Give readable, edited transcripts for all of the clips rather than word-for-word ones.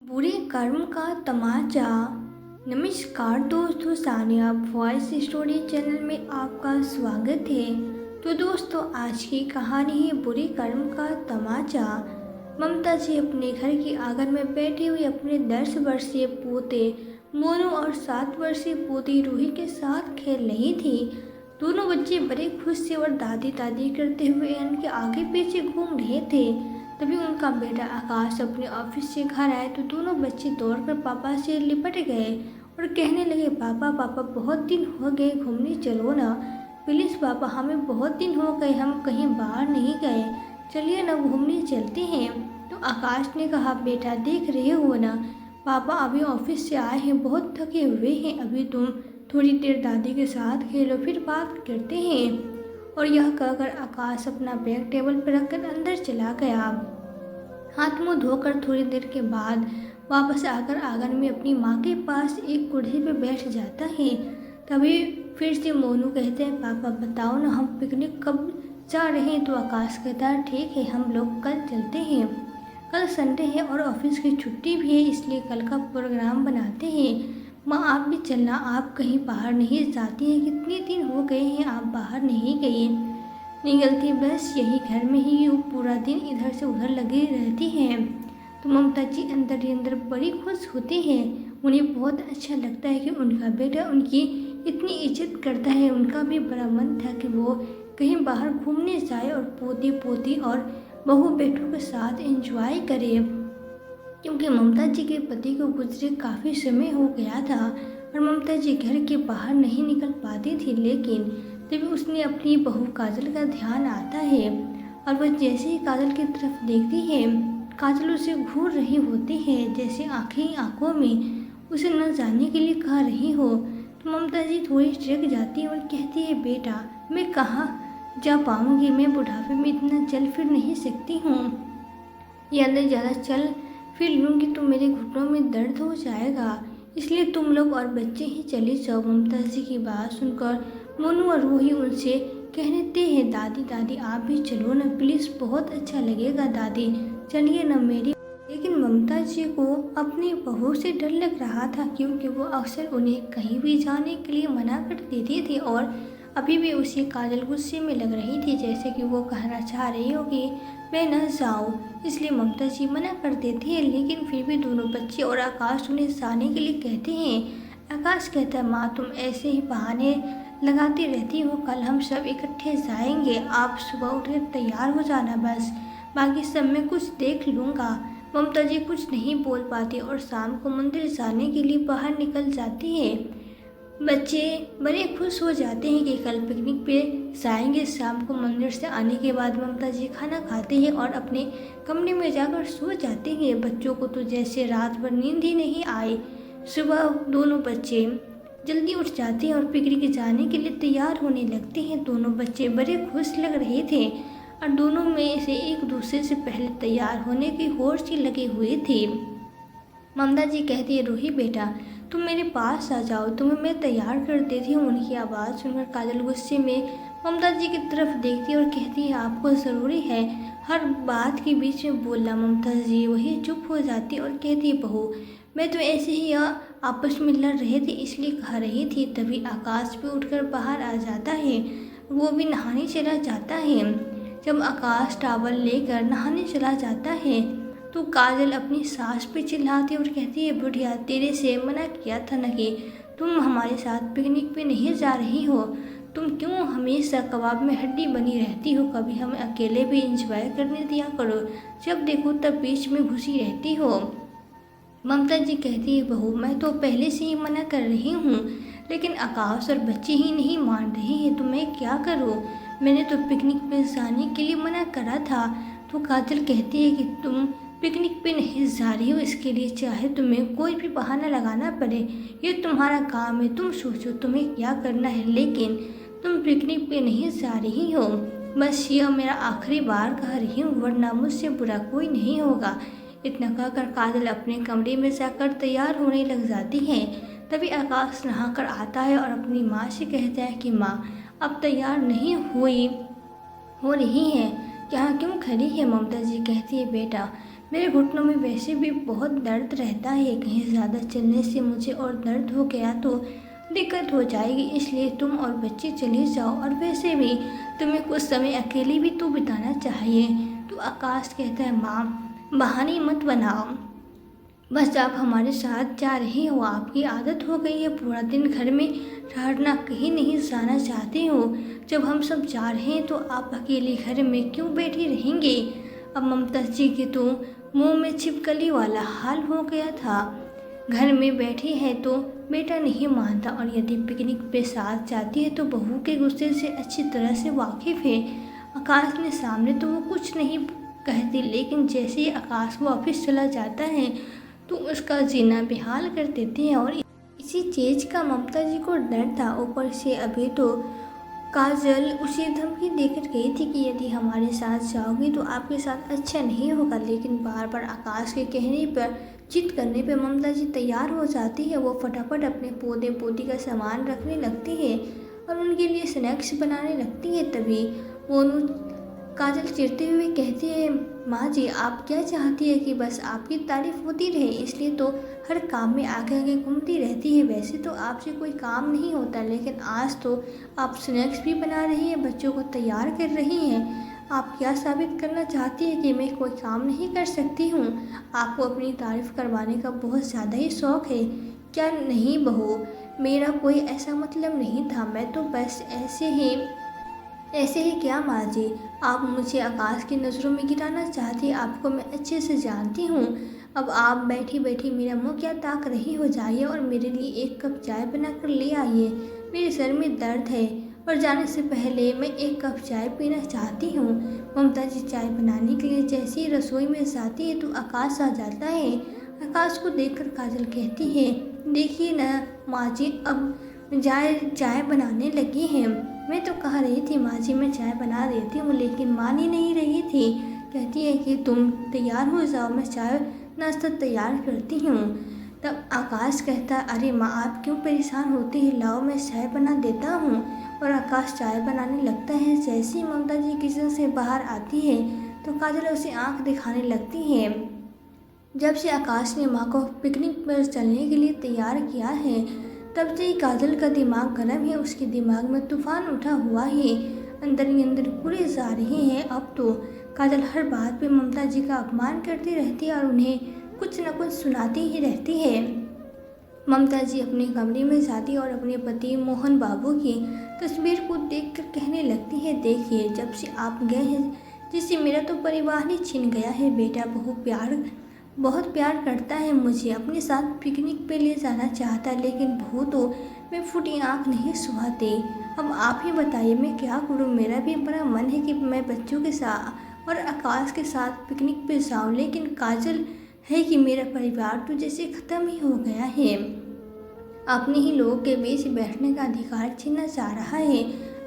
बुरे कर्म का तमाचा। नमस्कार दोस्तों, सानिया वॉइस स्टोरी चैनल में आपका स्वागत है। तो दोस्तों, आज की कहानी है बुरे कर्म का तमाचा। ममता जी अपने घर के आंगन में बैठी हुई अपने 10 वर्षीय पोते मोनू और 7 वर्षीय पोती रूही के साथ खेल रही थी। दोनों बच्चे बड़े खुश थे और दादी दादी करते हुए उनके आगे पीछे घूम रहे थे। तभी उनका बेटा आकाश अपने ऑफिस से घर आए तो दोनों बच्चे दौड़कर पापा से लिपट गए और कहने लगे, पापा पापा बहुत दिन हो गए, घूमने चलो ना प्लीज़ पापा, हमें बहुत दिन हो गए, हम कहीं बाहर नहीं गए, चलिए ना घूमने चलते हैं। तो आकाश ने कहा, बेटा देख रहे हो ना, पापा अभी ऑफिस से आए हैं, बहुत थके हुए हैं, अभी तुम थोड़ी देर दादी के साथ खेलो, फिर बात करते हैं। और यह कहकर आकाश अपना बैग टेबल पर रखकर अंदर चला गया। हाथ मुंह धोकर थोड़ी देर के बाद वापस आकर आंगन में अपनी माँ के पास एक कुर्सी पर बैठ जाता है। तभी फिर से मोनू कहते हैं, पापा बताओ ना, हम पिकनिक कब जा रहे हैं। तो आकाश कहता है, ठीक है, हम लोग कल चलते हैं, कल संडे है और ऑफिस की छुट्टी भी है, इसलिए कल का प्रोग्राम बनाते हैं। माँ आप भी चलना, आप कहीं बाहर नहीं जाती हैं, कितने दिन हो गए हैं आप बाहर नहीं गई, निकलती बस यही घर में ही पूरा दिन इधर से उधर लगी रहती हैं। तो ममता जी अंदर ही अंदर बड़ी खुश होती हैं। उन्हें बहुत अच्छा लगता है कि उनका बेटा उनकी इतनी इज्जत करता है। उनका भी बड़ा मन था कि वो कहीं बाहर घूमने जाए और पोती पोती और बहू बेटों के साथ एंजॉय करे, क्योंकि ममता जी के पति को गुजरे काफ़ी समय हो गया था और ममता जी घर के बाहर नहीं निकल पाती थी। लेकिन तभी उसने अपनी बहू काजल का ध्यान आता है और वह जैसे ही काजल की तरफ देखती है, काजल उसे घूर रही होती है, जैसे आंखें आंखों में उसे न जाने के लिए कह रही हो। तो ममता जी थोड़ी चौंक जाती है और कहती है, बेटा मैं कहाँ जा पाऊँगी, मैं बुढ़ापे में इतना चल फिर नहीं सकती हूँ, या न ज़्यादा चल फिर लूँगी तो मेरे घुटनों में दर्द हो जाएगा, इसलिए तुम लोग और बच्चे ही चले जाओ। ममता जी की बात सुनकर मोनू और रूही उनसे कहते हैं, दादी दादी आप भी चलो ना प्लीज़, बहुत अच्छा लगेगा दादी, चलिए ना मेरी। लेकिन ममता जी को अपनी बहू से डर लग रहा था, क्योंकि वो अक्सर उन्हें कहीं भी जाने के लिए मना कर देती थी और अभी भी उसे काजल गुस्से में लग रही थी, जैसे कि वो कहना चाह रही हो कि मैं न जाऊँ, इसलिए ममता जी मना कर देती है। लेकिन फिर भी दोनों बच्चे और आकाश उन्हें जाने के लिए कहते हैं। आकाश कहता है, माँ तुम ऐसे ही बहाने लगाती रहती हो, कल हम सब इकट्ठे जाएंगे, आप सुबह उठकर तैयार हो जाना बस, बाकी सब मैं कुछ देख लूँगा। ममता जी कुछ नहीं बोल पाती और शाम को मंदिर जाने के लिए बाहर निकल जाती है। बच्चे बड़े खुश हो जाते हैं कि कल पिकनिक पे जाएंगे। शाम को मंदिर से आने के बाद ममता जी खाना खाते हैं और अपने कमरे में जाकर सो जाते हैं। बच्चों को तो जैसे रात भर नींद ही नहीं आई। सुबह दोनों बच्चे जल्दी उठ जाते हैं और पिकनिक जाने के लिए तैयार होने लगते हैं। दोनों बच्चे बड़े खुश लग रहे थे और दोनों में से एक दूसरे से पहले तैयार होने की होड़ सी लगी हुई थी। ममता जी कहती है, रूही बेटा तुम मेरे पास आ जाओ, तुम्हें मैं तैयार कर देती हूँ। उनकी आवाज़ सुनकर काजल गुस्से में ममता जी की तरफ देखती है और कहती है, आपको ज़रूरी है हर बात के बीच में बोलना। ममता जी वही चुप हो जाती है और कहती है, बहू मैं तो ऐसे ही आपस में लड़ रहे थे इसलिए कह रही थी। तभी आकाश भी उठकर बाहर आ जाता है, वो भी नहाने चला जाता है। जब आकाश टावल लेकर नहाने चला जाता है तो काजल अपनी सास पे चिल्लाती है और कहती है, बुढ़िया तेरे से मना किया था न कि तुम हमारे साथ पिकनिक पे नहीं जा रही हो, तुम क्यों हमेशा कबाब में हड्डी बनी रहती हो, कभी हमें अकेले भी इंजॉय करने दिया करो, जब देखो तब बीच में घुसी रहती हो। ममता जी कहती है, बहू मैं तो पहले से ही मना कर रही हूँ, लेकिन आकाश और बच्चे ही नहीं मान रहे हैं, तो मैं क्या करूँ, मैंने तो पिकनिक पे जाने के लिए मना करा था। तो काजल कहती है कि तुम पिकनिक पे नहीं जा रही हो, इसके लिए चाहे तुम्हें कोई भी बहाना लगाना पड़े, ये तुम्हारा काम है, तुम सोचो तुम्हें क्या करना है, लेकिन तुम पिकनिक पे नहीं जा रही हो, बस यह मेरा आखिरी बार कह रही हूँ, वरना मुझसे बुरा कोई नहीं होगा। इतना कहकर काजल अपने कमरे में जाकर तैयार होने लग जाती है। तभी आकाश नहाकर आता है और अपनी माँ से कहता है कि माँ अब तैयार नहीं हो रही है, यहाँ क्यों खड़ी है। ममता जी कहती है, बेटा मेरे घुटनों में वैसे भी बहुत दर्द रहता है, कहीं ज़्यादा चलने से मुझे और दर्द हो गया तो दिक्कत हो जाएगी, इसलिए तुम और बच्चे चले जाओ, और वैसे भी तुम्हें कुछ समय अकेले भी तो बिताना चाहिए। तो आकाश कहता है, माँ बहाने मत बनाओ, बस आप हमारे साथ जा रहे हो, आपकी आदत हो गई है पूरा दिन घर में ठहरना, कहीं नहीं जाना चाहते हो। जब हम सब जा रहे हैं तो आप अकेले घर में क्यों बैठी रहेंगे। अब ममता जी के तो मुंह में छिपकली वाला हाल हो गया था। घर में बैठी है तो बेटा नहीं मानता, और यदि पिकनिक पे साथ जाती है तो बहू के गुस्से से अच्छी तरह से वाकिफ है। आकाश ने सामने तो वो कुछ नहीं कहती, लेकिन जैसे ही आकाश वापस चला जाता है तो उसका जीना बेहाल कर देते हैं, और इसी चीज़ का ममता जी को डर था। ऊपर से अभी तो काजल उसे धमकी देकर गई थी कि यदि हमारे साथ जाओगी तो आपके साथ अच्छा नहीं होगा, लेकिन बार बार आकाश के कहने पर, जिद करने पर ममता जी तैयार हो जाती है। वो फटाफट अपने पौधे पौधी का सामान रखने लगती है और उनके लिए स्नैक्स बनाने लगती है। तभी वो काजल चिढ़ते हुए कहती है, माँ जी आप क्या चाहती है कि बस आपकी तारीफ होती रहे, इसलिए तो हर काम में आगे आगे घूमती रहती है। वैसे तो आपसे कोई काम नहीं होता, लेकिन आज तो आप स्नैक्स भी बना रही हैं, बच्चों को तैयार कर रही हैं। आप क्या साबित करना चाहती है कि मैं कोई काम नहीं कर सकती हूँ। आपको अपनी तारीफ करवाने का बहुत ज़्यादा ही शौक़ है क्या। नहीं बहू, मेरा कोई ऐसा मतलब नहीं था, मैं तो बस ऐसे ही क्या माँ जी, आप मुझे आकाश की नज़रों में गिराना चाहती, आपको मैं अच्छे से जानती हूँ। अब आप बैठी बैठी मेरा मुँह क्या ताक रही हो, जाइए और मेरे लिए एक कप चाय बना कर ले आइए, मेरे सर में दर्द है और जाने से पहले मैं एक कप चाय पीना चाहती हूँ। ममता जी चाय बनाने के लिए जैसे ही रसोई में जाती है तो आकाश आ जाता है। आकाश को देखकर काजल कहती है, देखिए ना माँ जी, अब चाय बनाने लगी हैं। मैं तो कह रही थी माँ जी मैं चाय बना देती हूँ, लेकिन मान ही नहीं रही थी। कहती है कि तुम तैयार हो जाओ, मैं चाय नाश्ता तैयार करती हूँ। तब आकाश कहता, अरे माँ आप क्यों परेशान होती है, लाओ मैं चाय बना देता हूँ। और आकाश चाय बनाने लगता है। जैसे ही ममता जी किचन से बाहर आती है तो काजल उसे आँख दिखाने लगती है। जब से आकाश ने माँ को पिकनिक पर चलने के लिए तैयार किया है, तब से ही काजल का दिमाग गर्म है, उसके दिमाग में तूफान उठा हुआ है, अंदर ही अंदर पूरे जा रहे हैं। अब तो काजल हर बात पे ममता जी का अपमान करती रहती है और उन्हें कुछ न कुछ सुनाती ही रहती है। ममता जी अपने कमरे में जाती और अपने पति मोहन बाबू की तस्वीर को देखकर कहने लगती है, देखिए जब से आप गए हैं जिससे मेरा तो परिवार ही छिन गया है। बेटा बहुत प्यार करता है मुझे, अपने साथ पिकनिक पे ले जाना चाहता, लेकिन बहू तो मैं फूटी आँख नहीं सुहाती। अब आप ही बताइए मैं क्या करूँ। मेरा भी बड़ा मन है कि मैं बच्चों के साथ और आकाश के साथ पिकनिक पे जाऊँ, लेकिन काजल है कि मेरा परिवार तो जैसे ख़त्म ही हो गया है। अपने ही लोगों के बीच बैठने का अधिकार छीनना चाह रहा है।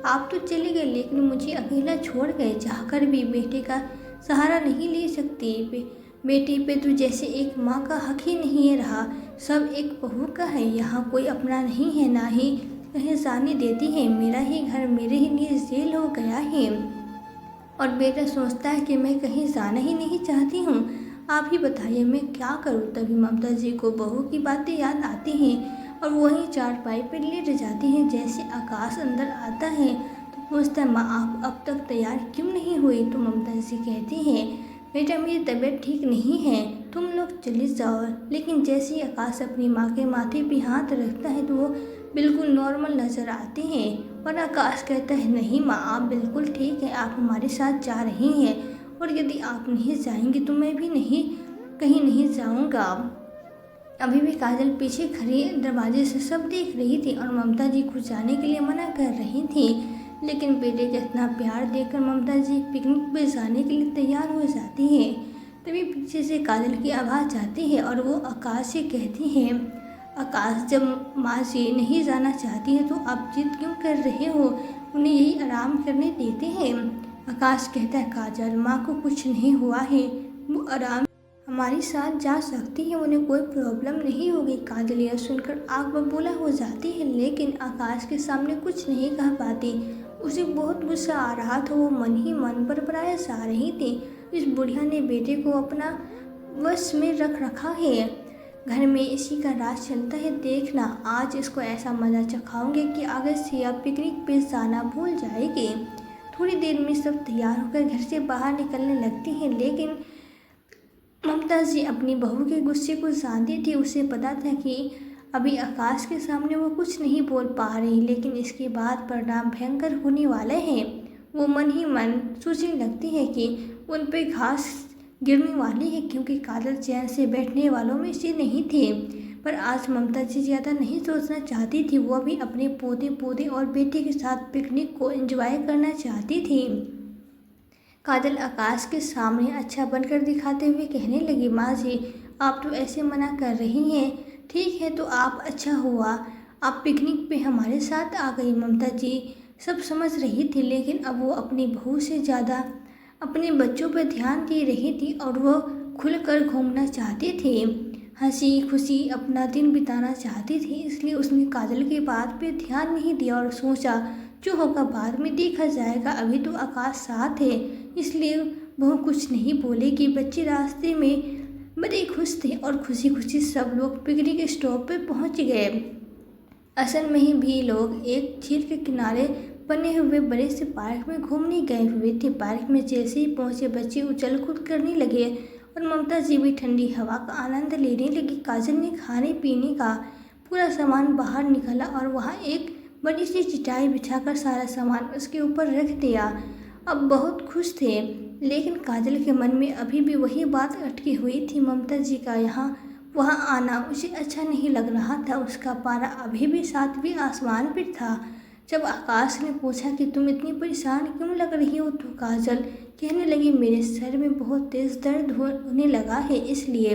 आप तो चले गए, लेकिन मुझे अकेला छोड़ गए, चाहकर भी बेटे का सहारा नहीं ले सकती। बेटे पे तो जैसे एक माँ का हक ही नहीं है रहा, सब एक बहू का है। यहाँ कोई अपना नहीं है, ना ही कहीं जाने देती है। मेरा ही घर मेरे ही लिए जेल हो गया है और बेटा सोचता है कि मैं कहीं जाना ही नहीं चाहती हूँ। आप ही बताइए मैं क्या करूँ। तभी ममता जी को बहू की बातें याद आती हैं और वहीं चारपाई पर लेट जाती हैं। जैसे आकाश अंदर आता है तो पूछता है, माँ आप अब तक तैयार क्यों नहीं हुई। तो ममता जी कहती हैं, बेटा मेरी तबीयत ठीक नहीं है, तुम लोग चले जाओ। लेकिन जैसे ही आकाश अपनी माँ के माथे पे हाथ रखता है तो वो बिल्कुल नॉर्मल नज़र आते हैं। और आकाश कहता है, नहीं माँ आप बिल्कुल ठीक है, आप हमारे साथ जा रही हैं और यदि आप नहीं जाएंगी तो मैं भी कहीं नहीं जाऊँगा। अभी भी काजल पीछे खड़ी दरवाजे से सब देख रही थी और ममता जी को जाने के लिए मना कर रही थी, लेकिन बेटे का इतना प्यार देखकर ममता जी पिकनिक पे जाने के लिए तैयार हो जाती है। तभी पीछे से काजल की आवाज़ आती है और वो आकाश से कहती है, आकाश जब माँ जी नहीं जाना चाहती है तो आप जिद क्यों कर रहे हो, उन्हें यही आराम करने देते हैं। आकाश कहता है, काजल माँ को कुछ नहीं हुआ है, वो आराम हमारे साथ जा सकती है, उन्हें कोई प्रॉब्लम नहीं होगी। काजल यह सुनकर आग बबूला हो जाती है, लेकिन आकाश के सामने कुछ नहीं कह पाती। उसे बहुत गुस्सा आ रहा था, वो मन ही मन बड़बड़ाए जा रही थी। इस बुढ़िया ने बेटे को अपना वश में रख रखा है। घर में इसी का राज चलता है। देखना, आज इसको ऐसा मज़ा चखाऊंगे कि आगे से अब पिकनिक पे जाना भूल जाएगी। थोड़ी देर में सब तैयार होकर घर से बाहर निकलने लगती हैं, लेकिन ममता जी अपनी बहू के गुस्से को जानती थी। उसे पता था कि अभी आकाश के सामने वो कुछ नहीं बोल पा रही, लेकिन इसके बाद परिणाम भयंकर होने वाले हैं। वो मन ही मन सोचने लगती है कि उन पे घास गिरने वाली है, क्योंकि काजल चैन से बैठने वालों में से नहीं थे। पर आज ममता जी ज़्यादा नहीं सोचना चाहती थी। वो भी अपने पोते पोते और बेटे के साथ पिकनिक को एंजॉय करना चाहती थी। काजल आकाश के सामने अच्छा बनकर दिखाते हुए कहने लगी, माँ जी, आप तो ऐसे मना कर रही हैं। ठीक है, तो आप अच्छा हुआ आप पिकनिक पे हमारे साथ आ गई। ममता जी सब समझ रही थी, लेकिन अब वो अपनी बहू से ज़्यादा अपने बच्चों पर ध्यान दे रही थी और वो खुलकर घूमना चाहती थी, हंसी खुशी अपना दिन बिताना चाहती थी। इसलिए उसने काजल की बात पे ध्यान नहीं दिया और सोचा जो होगा बाद में देखा जाएगा, अभी तो आकाश साथ है। इसलिए वो कुछ नहीं बोलेगी। बच्चे रास्ते में बड़े खुश थे और खुशी खुशी सब लोग पिकनिक स्टॉप पर पहुंच गए। असल में ही भी लोग एक झील के किनारे बने हुए बड़े से पार्क में घूमने गए हुए थे। पार्क में जैसे ही पहुंचे बच्चे उछल कूद करने लगे और ममता जी भी ठंडी हवा का आनंद लेने लगी। काजल ने खाने पीने का पूरा सामान बाहर निकाला और वहाँ एक बड़ी सी चटाई बिछाकर सारा सामान उसके ऊपर रख दिया। अब बहुत खुश थे, लेकिन काजल के मन में अभी भी वही बात अटकी हुई थी। ममता जी का यहाँ वहाँ आना उसे अच्छा नहीं लग रहा था। उसका पारा अभी भी 7वें आसमान पर था। जब आकाश ने पूछा कि तुम इतनी परेशान क्यों लग रही हो, तो काजल कहने लगी, मेरे सर में बहुत तेज़ दर्द होने लगा है इसलिए।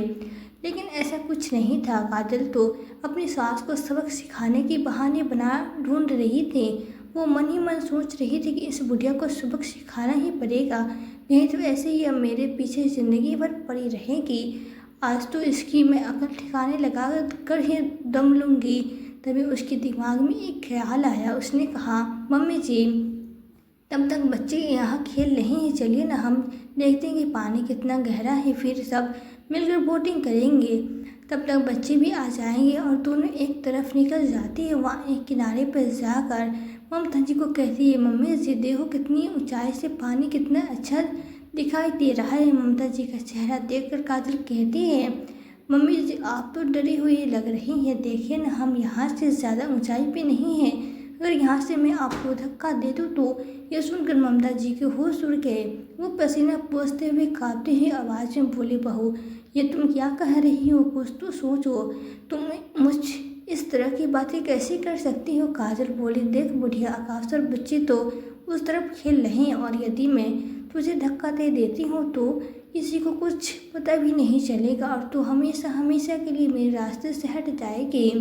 लेकिन ऐसा कुछ नहीं था। काजल तो अपनी सास को सबक सिखाने के बहाने बना ढूंढ रही थी। वो मन ही मन सोच रही थी कि इस बुढ़िया को सबक सिखाना ही पड़ेगा, नहीं तो ऐसे ही अब मेरे पीछे ज़िंदगी भर पड़ी रहेगी। आज तो इसकी मैं अकल ठिकाने लगा कर ही दम लूँगी। तभी उसके दिमाग में एक ख्याल आया। उसने कहा, मम्मी जी, तब तक बच्चे यहाँ खेल रहे हैं, चलिए ना हम देखते हैं कि पानी कितना गहरा है, फिर सब मिलकर बोटिंग करेंगे। तब तक बच्चे भी आ जाएंगे और दोनों एक तरफ निकल जाती है। वहाँ एक किनारे पर जाकर ममता जी को कहती है, मम्मी जी देखो कितनी ऊंचाई से पानी कितना अच्छा दिखाई दे रहा है। ममता जी का चेहरा देखकर काजल कहती है, मम्मी जी आप तो डरी हुई लग रही हैं, देखिए ना हम यहाँ से ज़्यादा ऊंचाई पे नहीं हैं, अगर यहाँ से मैं आपको धक्का दे दूँ तो। यह सुनकर ममता जी के होश उड़ गए। वो पसीना पोंछते हुए कांपती हुई आवाज़ में बोली, बहू ये तुम क्या कह रही हो, कुछ तो सोचो, तुम मुझ इस तरह की बातें कैसे कर सकती हो। काजल बोली, देख बुढ़िया, आकाश और बच्चे तो उस तरफ खेल रहे हैं और यदि मैं तुझे धक्का दे देती हूँ तो किसी को कुछ पता भी नहीं चलेगा और तू हमेशा हमेशा के लिए मेरे रास्ते से हट जाएगी।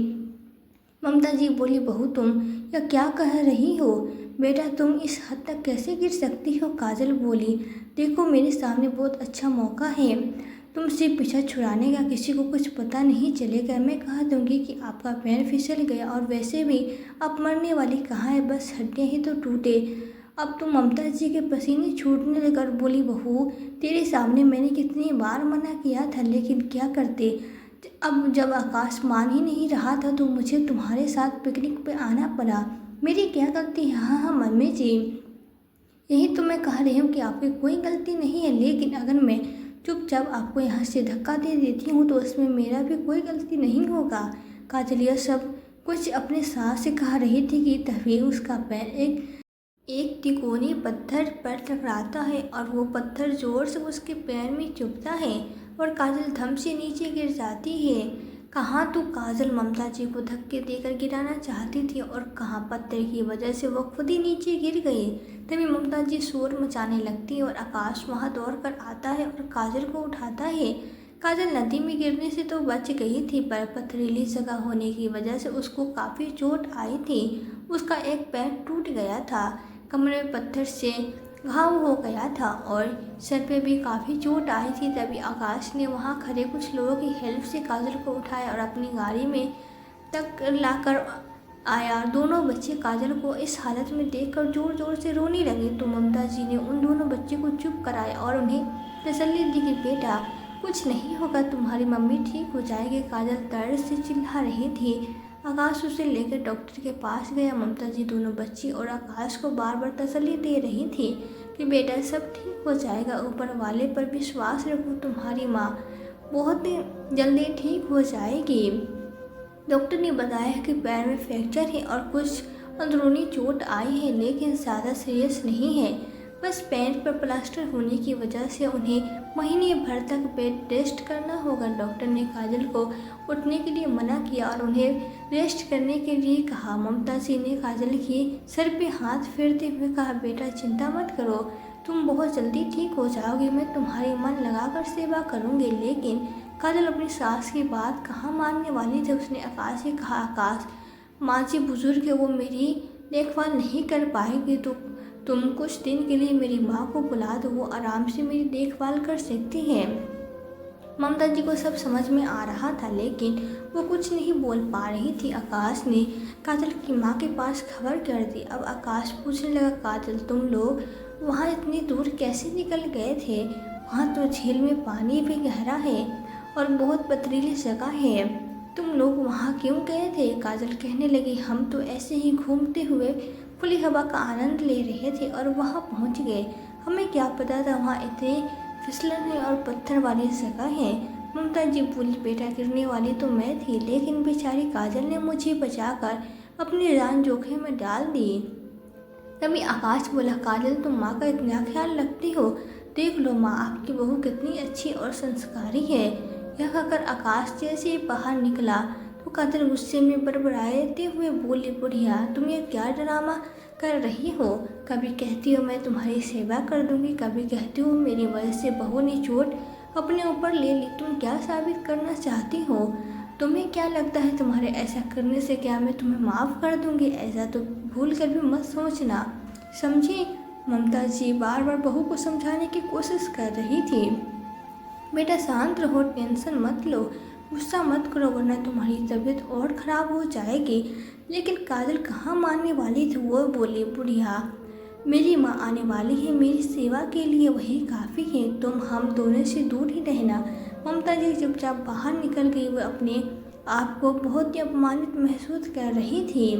ममता जी बोली, बहू तुम यह क्या कह रही हो, बेटा तुम इस हद तक कैसे गिर सकती हो। काजल बोली, देखो मेरे सामने बहुत अच्छा मौका है, तुमसे पीछा छुड़ाने का, किसी को कुछ पता नहीं चलेगा। मैं कह दूंगी कि आपका पैर फिसल गया और वैसे भी आप मरने वाली कहाँ है, बस हड्डियाँ ही तो टूटे। अब तो ममता जी के पसीने छूटने लगकर बोली, बहू तेरे सामने मैंने कितनी बार मना किया था, लेकिन क्या करते। अब जब आकाश मान ही नहीं रहा था तो मुझे तुम्हारे साथ पिकनिक पे आना पड़ा, मेरी क्या गलती है। हाँ हाँ मम्मी जी, यही तो मैं कह रही हूँ कि आपकी कोई गलती नहीं है, लेकिन अगर मैं चुपचाप आपको यहाँ से धक्का दे देती हूँ तो इसमें मेरा भी कोई गलती नहीं होगा। काजल यह सब कुछ अपने सास से कह रही थी कि तभी उसका पैर एक तिकोने पत्थर पर टकराता है और वो पत्थर जोर से उसके पैर में चुभता है और काजल धम से नीचे गिर जाती है। कहाँ तो काजल ममता जी को धक्के देकर गिराना चाहती थी और कहाँ पत्थर की वजह से वो खुद ही नीचे गिर गई। तभी ममता जी शोर मचाने लगती है और आकाश वहाँ दौड़ कर आता है और काजल को उठाता है। काजल नदी में गिरने से तो बच गई थी, पर पथरीली जगह होने की वजह से उसको काफ़ी चोट आई थी। उसका एक पैर टूट गया था, कमरे में पत्थर से घाव हो गया था और सर पे भी काफ़ी चोट आई थी। तभी आकाश ने वहाँ खड़े कुछ लोगों की हेल्प से काजल को उठाया और अपनी गाड़ी में तक लाकर आया। दोनों बच्चे काजल को इस हालत में देखकर ज़ोर ज़ोर से रोने लगे, तो ममता जी ने उन दोनों बच्चे को चुप कराया और उन्हें तसल्ली दी कि बेटा कुछ नहीं होगा, तुम्हारी मम्मी ठीक हो जाएगी। काजल दर्द से चिल्ला रही थी। आकाश उसे लेकर डॉक्टर के पास गया। ममता जी दोनों बच्ची और आकाश को बार बार तसल्ली दे रही थी कि बेटा सब ठीक हो जाएगा, ऊपर वाले पर विश्वास रखो, तुम्हारी माँ बहुत ही जल्दी ठीक हो जाएगी। डॉक्टर ने बताया कि पैर में फ्रैक्चर है और कुछ अंदरूनी चोट आई है, लेकिन ज़्यादा सीरियस नहीं है। बस पैर पर प्लास्टर होने की वजह से उन्हें महीने भर तक बेड रेस्ट करना होगा। डॉक्टर ने काजल को उठने के लिए मना किया और उन्हें रेस्ट करने के लिए कहा। ममता जी ने काजल के सर पे हाथ फेरते हुए कहा, बेटा चिंता मत करो, तुम बहुत जल्दी ठीक हो जाओगे, मैं तुम्हारी मन लगाकर सेवा करूँगी। लेकिन काजल अपनी सास की बात कहाँ मानने वाली थी। उसने आकाश से कहा, आकाश माँ जी बुजुर्ग है, वो मेरी देखभाल नहीं कर पाएगी, तो तुम कुछ दिन के लिए मेरी माँ को बुला दो, वो आराम से मेरी देखभाल कर सकती है। ममता जी को सब समझ में आ रहा था, लेकिन वो कुछ नहीं बोल पा रही थी। आकाश ने काजल की माँ के पास खबर कर दी। अब आकाश पूछने लगा, काजल तुम लोग वहाँ इतनी दूर कैसे निकल गए थे? वहाँ तो झील में पानी भी गहरा है और बहुत पथरीली जगह है, तुम लोग वहाँ क्यों गए थे? काजल कहने लगी, हम तो ऐसे ही घूमते हुए खुली हवा का आनंद ले रहे थे और वहाँ पहुँच गए, हमें क्या पता था वहाँ इतने फिसलन है और पत्थर वाली जगह है। ममता जी बोली, बेटा गिरने वाली तो मैं थी, लेकिन बेचारी काजल ने मुझे बचाकर अपनी जान जोखिम में डाल दी। तभी आकाश बोला, काजल तुम माँ का इतना ख्याल रखती हो, देख लो माँ आपकी बहू कितनी अच्छी और संस्कारी है। यह कहकर आकाश जैसे ही बाहर निकला तो काजल गुस्से में बड़बड़ाते हुए बोली, बुढ़िया तुम ये क्या ड्रामा कर रही हो? कभी कहती हो मैं तुम्हारी सेवा कर दूंगी, कभी कहती हो मेरी वजह से बहू ने चोट अपने ऊपर ले ली, तुम क्या साबित करना चाहती हो? तुम्हें क्या लगता है तुम्हारे ऐसा करने से क्या मैं तुम्हें माफ़ कर दूंगी? ऐसा तो भूल कर भी मत सोचना, समझी? ममता जी बार बार बहू को समझाने की कोशिश कर रही थी। बेटा शांत रहो, टेंशन मत लो, गुस्सा मत करो, वरना तुम्हारी तबीयत और ख़राब हो जाएगी। लेकिन काजल कहाँ मानने वाली थी। वो बोली, बुढ़िया मेरी माँ आने वाली है, मेरी सेवा के लिए वही काफ़ी है, तुम हम दोनों से दूर ही रहना। ममता जी चुपचाप बाहर निकल गई। वो अपने आप को बहुत ही अपमानित महसूस कर रही थी।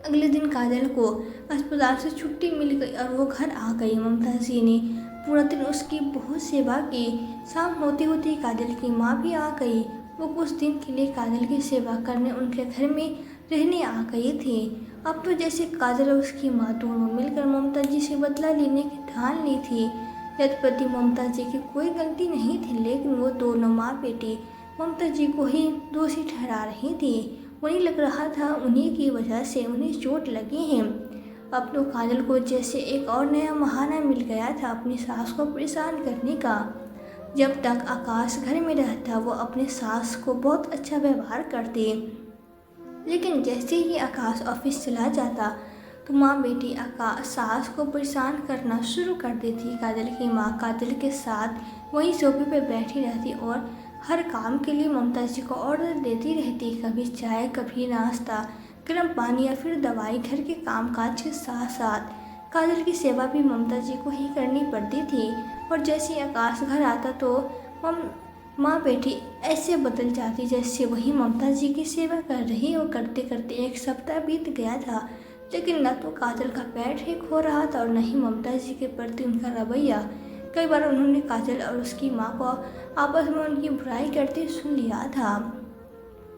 अगले दिन काजल को अस्पताल से छुट्टी मिल गई और वो घर आ गई। ममता जी ने पूरा दिन उसकी बहुत सेवा की। शाम होते होते काजल की माँ भी आ गई। वो कुछ दिन के लिए काजल की सेवा करने उनके घर में रहने आ गई थी। अब तो जैसे काजल और उसकी माँ दोनों मिलकर ममता जी से बदला लेने की ठान ली थी। यद्यपि ममता जी की कोई गलती नहीं थी, लेकिन वो दोनों माँ बेटी ममता जी को ही दोषी ठहरा रही थी। उन्हें लग रहा था उन्हीं की वजह से उन्हें चोट लगी है। अब तो काजल को जैसे एक और नया बहाना मिल गया था अपनी सास को परेशान करने का। जब तक आकाश घर में रहता वो अपने सास को बहुत अच्छा व्यवहार करती, लेकिन जैसे ही आकाश ऑफिस चला जाता तो माँ बेटी आकाश सास को परेशान करना शुरू कर देती। काजल की माँ काजल के साथ वहीं सोफे पर बैठी रहती और हर काम के लिए ममता जी को ऑर्डर देती रहती, कभी चाय, कभी नाश्ता, गर्म पानी या फिर दवाई। घर के कामकाज के साथ साथ काजल की सेवा भी ममता जी को ही करनी पड़ती थी। और जैसे आकाश घर आता तो माँ बेटी ऐसे बदल जाती जैसे वही ममता जी की सेवा कर रही। और करते करते एक सप्ताह बीत गया था, लेकिन न तो काजल का पैर ठीक हो रहा था और न ही ममता जी के प्रति उनका रवैया। कई बार उन्होंने काजल और उसकी माँ को आपस में उनकी बुराई करते सुन लिया था।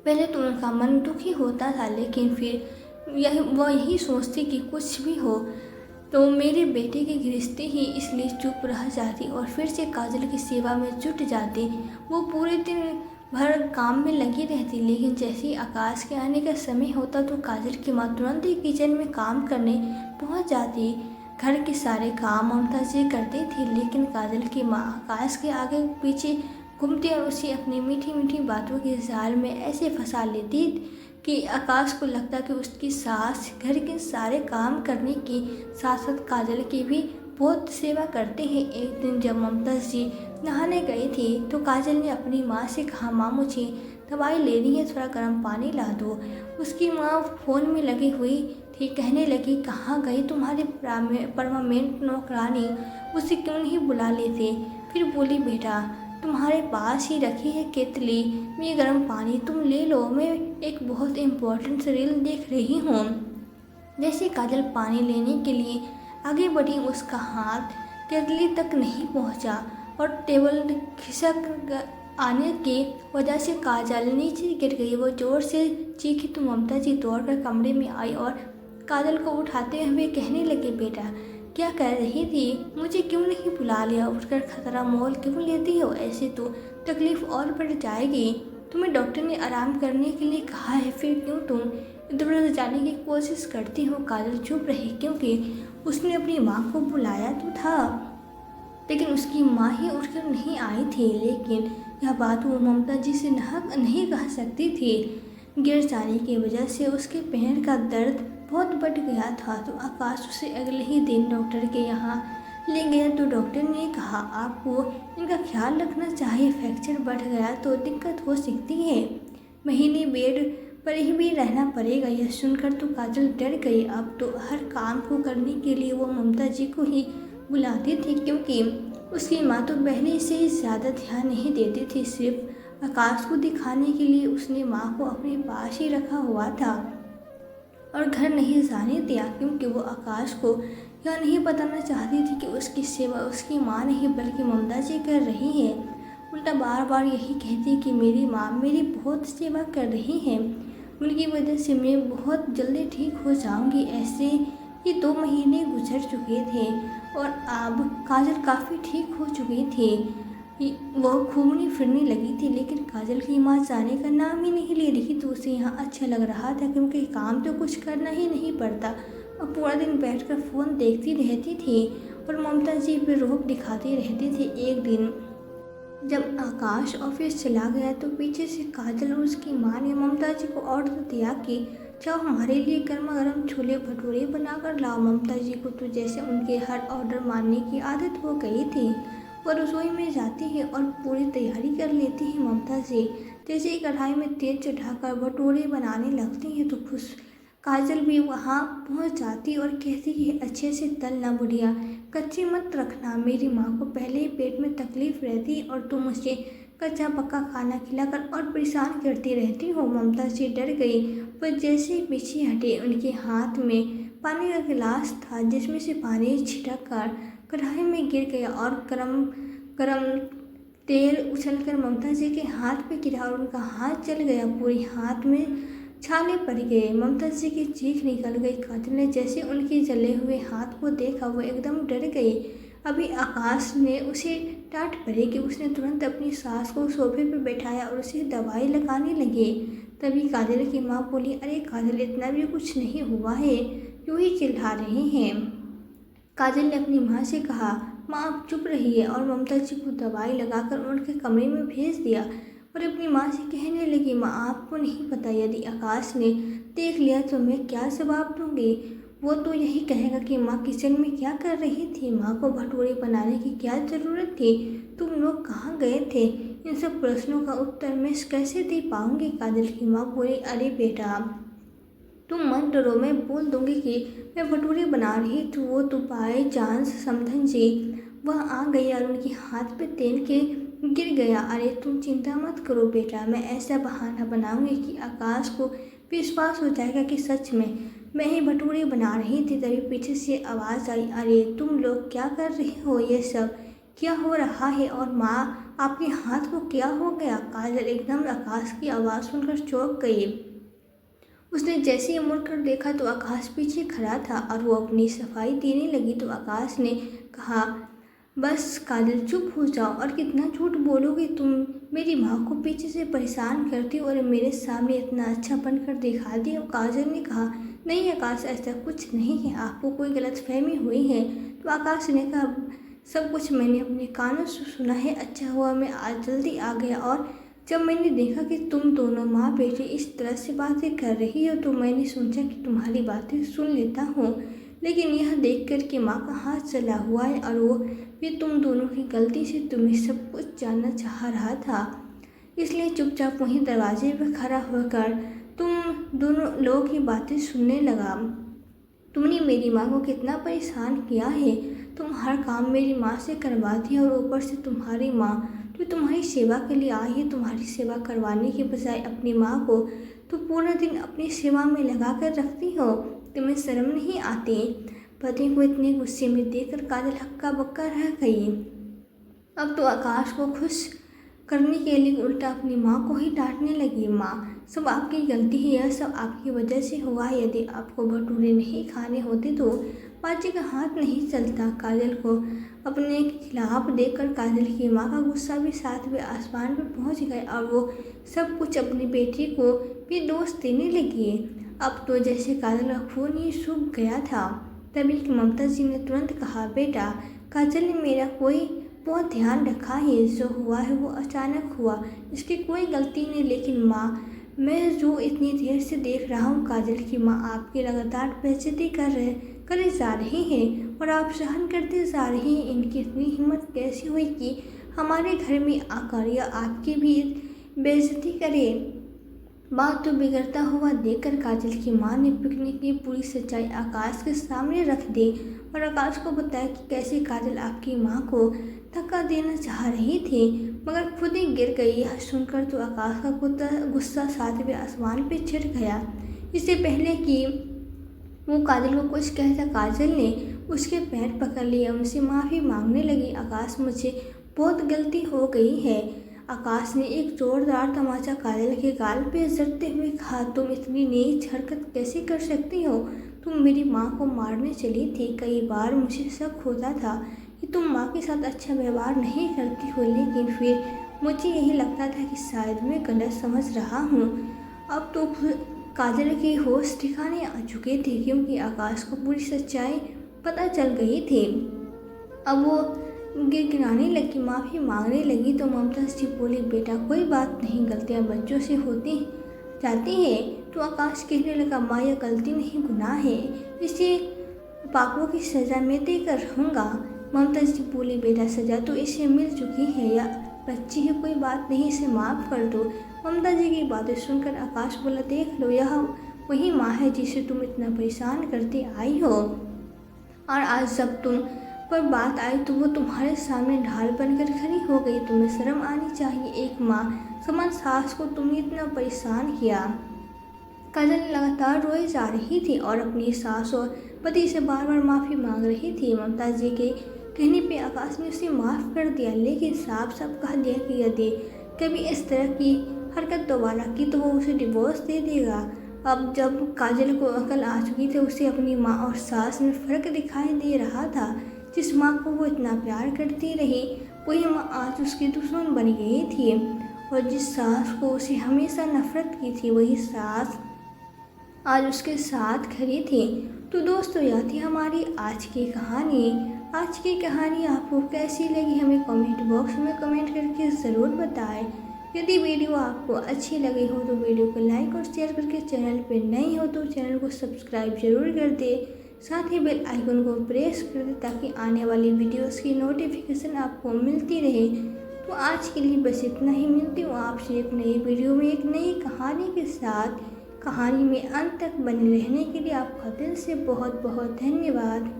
पहले तो उनका मन दुखी होता था, लेकिन फिर वह यही सोचती कि कुछ भी हो तो मेरे बेटे की गृहस्थी ही, इसलिए चुप रह जाती और फिर से काजल की सेवा में जुट जाती। वो पूरे दिन भर काम में लगी रहती, लेकिन जैसे ही आकाश के आने का समय होता तो काजल की माँ तुरंत ही किचन में काम करने पहुंच जाती। घर के सारे काम ममता जी करती थी, लेकिन काजल की माँ आकाश के आगे पीछे घूमती और उसे अपनी मीठी मीठी बातों के जाल में ऐसे फंसा लेती कि आकाश को लगता कि उसकी सास घर के सारे काम करने के साथ साथ काजल की भी बहुत सेवा करते हैं। एक दिन जब ममता जी नहाने गई थी तो काजल ने अपनी माँ से कहा, माँ मुझे दवाई लेनी है, थोड़ा गर्म पानी ला दो। उसकी माँ फ़ोन में लगी हुई थी, कहने लगी, कहाँ गई तुम्हारी परमानेंट नौकरानी, उसे क्यों नहीं बुला लेते? फिर बोली, बेटा तुम्हारे पास ही रखी है केतली में गर्म पानी, तुम ले लो, मैं एक बहुत इम्पोर्टेंट सीरियल देख रही हूँ। जैसे काजल पानी लेने के लिए आगे बढ़ी, उसका हाथ केतली तक नहीं पहुँचा और टेबल खिसक आने की वजह से काजल नीचे गिर गई। वो जोर से चीखी तो ममता जी दौड़कर कमरे में आई और काजल को उठाते हुए कहने लगे, बेटा क्या कर रही थी, मुझे क्यों नहीं बुला लिया, उठकर खतरा मोल क्यों लेती हो, ऐसे तो तकलीफ और बढ़ जाएगी। तुम्हें डॉक्टर ने आराम करने के लिए कहा है, फिर क्यों तुम इधर उधर जाने की कोशिश करती हो। काजल चुप रही क्योंकि उसने अपनी माँ को बुलाया तो था, लेकिन उसकी माँ ही उठकर नहीं आई थी। लेकिन यह बात वो ममता जी से नहीं कह सकती थी। गिर जाने की वजह से उसके पैर का दर्द बहुत बढ़ गया था, तो आकाश उसे अगले ही दिन डॉक्टर के यहाँ ले गया। तो डॉक्टर ने कहा, आपको इनका ख्याल रखना चाहिए, फ्रैक्चर बढ़ गया तो दिक्कत हो सकती है, महीने बेड पर ही भी रहना पड़ेगा। यह सुनकर तो काजल डर गई। अब तो हर काम को करने के लिए वो ममता जी को ही बुलाती थी, क्योंकि उसकी माँ तो पहले से ही ज़्यादा ध्यान नहीं देती थी। सिर्फ आकाश को दिखाने के लिए उसने माँ को अपने पास ही रखा हुआ था और घर नहीं जाने दिया, क्योंकि वो आकाश को यह नहीं बताना चाहती थी कि उसकी सेवा उसकी माँ नहीं बल्कि ममता जी कर रही है। उल्टा बार बार यही कहती कि मेरी माँ मेरी बहुत सेवा कर रही है, उनकी वजह से मैं बहुत जल्दी ठीक हो जाऊंगी। ऐसे ही 2 महीने गुजर चुके थे और अब काजल काफ़ी ठीक हो चुकी थी। वो घूमने फिरने लगी थी, लेकिन काजल की माँ जाने का नाम ही नहीं ले रही। तो उसे यहाँ अच्छा लग रहा था, क्योंकि काम तो कुछ करना ही नहीं पड़ता और पूरा दिन बैठकर फ़ोन देखती रहती थी और ममता जी पर रोब दिखाती रहती थी। एक दिन जब आकाश ऑफिस चला गया तो पीछे से काजल और उसकी माँ ने ममता जी को ऑर्डर दिया कि जाओ हमारे लिए गर्मा गर्म छोले भटूरे बनाकर लाओ। ममता जी को तो जैसे उनके हर ऑर्डर मानने की आदत हो गई थी। वो रसोई में जाती है और पूरी तैयारी कर लेती है। ममता जी जैसे ही कढ़ाई में तेल चढ़ाकर भटूरे बनाने लगती है तो खुश काजल भी वहाँ पहुँच जाती और कहती है, अच्छे से तलना बुढ़िया, कच्ची मत रखना, मेरी माँ को पहले ही पेट में तकलीफ रहती और तुम मुझे कच्चा पक्का खाना खिलाकर और परेशान करती रहती हो। ममता जी डर गई, पर जैसे ही पीछे हटे उनके हाथ में पानी का गिलास था जिसमें से पानी छिटक कर कढ़ाई में गिर गया और गरम तेल उछलकर ममता जी के हाथ पे गिरा और उनका हाथ जल गया। पूरे हाथ में छाले पड़ गए। ममता जी की चीख निकल गई। काजल ने जैसे उनके जले हुए हाथ को देखा वो एकदम डर गई। अभी आकाश ने उसे डांट पड़ी कि उसने तुरंत अपनी सास को सोफे पर बैठाया और उसे दवाई लगाने लगे। तभी काजल की माँ बोली, अरे काजल, इतना भी कुछ नहीं हुआ है, क्यों ही चिल्ला रहे हैं। काजल ने अपनी माँ से कहा, माँ आप चुप रहिए, और ममता जी को दवाई लगाकर उनके कमरे में भेज दिया और अपनी माँ से कहने लगी, माँ आपको नहीं पता, यदि आकाश ने देख लिया तो मैं क्या जवाब दूंगी। वो तो यही कहेगा कि माँ किचन में क्या कर रही थी, माँ को भटूरे बनाने की क्या ज़रूरत थी, तुम लोग कहाँ गए थे। इन सब प्रश्नों का उत्तर मैं कैसे दे पाऊँगी। काजल की माँ बोली, अरे बेटा तुम मत डरो, मैं बोल दूंगी कि मैं भटूरे बना रही थी। वो तो बाई चांस समधन जी वह आ गई और उनके हाथ पे तेल के गिर गया। अरे तुम चिंता मत करो बेटा, मैं ऐसा बहाना बनाऊंगी कि आकाश को विश्वास हो जाएगा कि सच में मैं ही भटूरे बना रही थी। तभी पीछे से आवाज़ आई, अरे तुम लोग क्या कर रहे हो, ये सब क्या हो रहा है, और माँ आपके हाथ को क्या हो गया। काजल एकदम आकाश की आवाज़ सुनकर चौंक गई। उसने जैसे ही मुड़कर देखा तो आकाश पीछे खड़ा था और वो अपनी सफाई देने लगी। तो आकाश ने कहा, बस काजल चुप हो जाओ, और कितना झूठ बोलोगे तुम, मेरी माँ को पीछे से परेशान करती और मेरे सामने इतना अच्छा बनकर दिखा दी। और काजल ने कहा, नहीं आकाश, ऐसा कुछ नहीं है, आपको कोई गलतफहमी हुई है। तो आकाश ने कहा, सब कुछ मैंने अपने कानों से सुना है, अच्छा हुआ मैं आज जल्दी आ गया, और जब मैंने देखा कि तुम दोनों माँ बेटे इस तरह से बातें कर रही हो तो मैंने सोचा कि तुम्हारी बातें सुन लेता हूँ। लेकिन यह देखकर कि माँ का हाथ चला हुआ है और वो भी तुम दोनों की गलती से तुम्हें सब कुछ जानना चाह रहा था, इसलिए चुपचाप वहीं दरवाजे पर खड़ा होकर तुम दोनों लोगों की बातें सुनने लगा। तुमने मेरी माँ को कितना परेशान किया है, तुम हर काम मेरी माँ से करवाती और ऊपर से तुम्हारी माँ जो तुम्हारी सेवा के लिए आई है, तुम्हारी सेवा करवाने के बजाय अपनी माँ को तो पूरा दिन अपनी सेवा में लगा कर रखती हो। तुम्हें शर्म नहीं आती? पति को इतने गुस्से में देखकर काजल हक्का बक्का रह गई। अब तो आकाश को खुश करने के लिए उल्टा अपनी माँ को ही डांटने लगी। माँ, सब आपकी गलती है, यह सब आपकी वजह से हुआ। यदि आपको भटूरे नहीं खाने होते तो बाजी का हाथ नहीं चलता। काजल को अपने खिलाफ देखकर काजल की माँ का गुस्सा भी सातवें आसमान पर पहुँच गया और वो सब कुछ अपनी बेटी को भी दोष देने लगी। अब तो जैसे काजल का खून ही सूख गया था। तभी ममता जी ने तुरंत कहा, बेटा, काजल ने मेरा कोई बहुत ध्यान रखा है, जो हुआ है वो अचानक हुआ, इसकी कोई गलती नहीं। लेकिन माँ, मैं जो इतनी देर से देख रहा हूँ, काजल की माँ आपकी लगातार बेइज्जती करे जा रही हैं और आप सहन करते जा रही हैं। इनकी इतनी हिम्मत कैसी हुई कि हमारे घर में आकर या आपकी भी बेइज्जती करे। बात तो बिगड़ता हुआ देखकर काजल की माँ ने पिकनिक की पूरी सच्चाई आकाश के सामने रख दी और आकाश को बताया कि कैसे काजल आपकी माँ को धक्का देना चाह रही थी मगर खुद ही गिर गई। यह सुनकर तो आकाश का गुस्सा सातवें आसमान पे चढ़ गया। इससे पहले कि वो काजल को कुछ कहता, काजल ने उसके पैर पकड़ लिए, उनसे माफ़ी मांगने लगी। आकाश, मुझे बहुत गलती हो गई है। आकाश ने एक जोरदार तमाचा काजल के गाल पे जड़ते हुए कहा, तुम इतनी नीच हरकत कैसे कर सकती हो? तुम मेरी माँ को मारने चली थी। कई बार मुझे शक होता था कि तुम माँ के साथ अच्छा व्यवहार नहीं करती हो, लेकिन फिर मुझे यही लगता था कि शायद मैं गलत समझ रहा हूँ। अब तो काजल की होश ठिकाने आ चुके थे क्योंकि आकाश को पूरी सच्चाई पता चल गई थी। अब वो गिड़गिड़ाने लगी, माफ़ी मांगने लगी तो ममता जी बोली, बेटा, कोई बात नहीं, गलतियाँ बच्चों से होती जाती है। तो आकाश कहने लगा, माँ, यह गलती नहीं, गुनाह है, इसे पापों की सज़ा मैं देकर रहूँगा। ममता जी बोली, बेटा, सज़ा तो इसे मिल चुकी है, या बच्ची है, कोई बात नहीं, इसे माफ़ कर दो। ममता जी की बातें सुनकर आकाश बोला, देख लो, यह वही माँ है जिसे तुम इतना परेशान करते आई हो और आज जब तुम पर बात आई तो वो तुम्हारे सामने ढाल बनकर खड़ी हो गई। तुम्हें शर्म आनी चाहिए, एक माँ समान सास को तुमने इतना परेशान किया। काजल लगातार रोए जा रही थी और अपनी सास और पति से बार बार माफ़ी मांग रही थी। ममता जी के कहने पे आकाश ने उसे माफ़ कर दिया, लेकिन साफ साफ कह दिया कि यदि कभी इस तरह की हरकत दोबारा की तो वो उसे डिवोर्स दे देगा। अब जब काजल को अकल आ चुकी थी, उसे अपनी माँ और सास में फ़र्क दिखाई दे रहा था। जिस माँ को वो इतना प्यार करती रही, वही माँ आज उसकी दुश्मन बन गई थी और जिस सास को उसे हमेशा नफरत की थी, वही सास आज उसके साथ खड़ी थी। तो दोस्तों, यह थी हमारी आज की कहानी। आज की कहानी आपको कैसी लगी हमें कमेंट बॉक्स में कमेंट करके ज़रूर बताएं। यदि वीडियो आपको अच्छी लगी हो तो वीडियो को लाइक और शेयर करके, चैनल पर नए हो तो चैनल को सब्सक्राइब जरूर कर दे, साथ ही बेल आइकन को प्रेस कर दे ताकि आने वाली वीडियोस की नोटिफिकेशन आपको मिलती रहे। तो आज के लिए बस इतना ही, मिलती हूँ आपसे एक नई वीडियो में एक नई कहानी के साथ। कहानी में अंत तक बने रहने के लिए आपका दिल से बहुत बहुत धन्यवाद।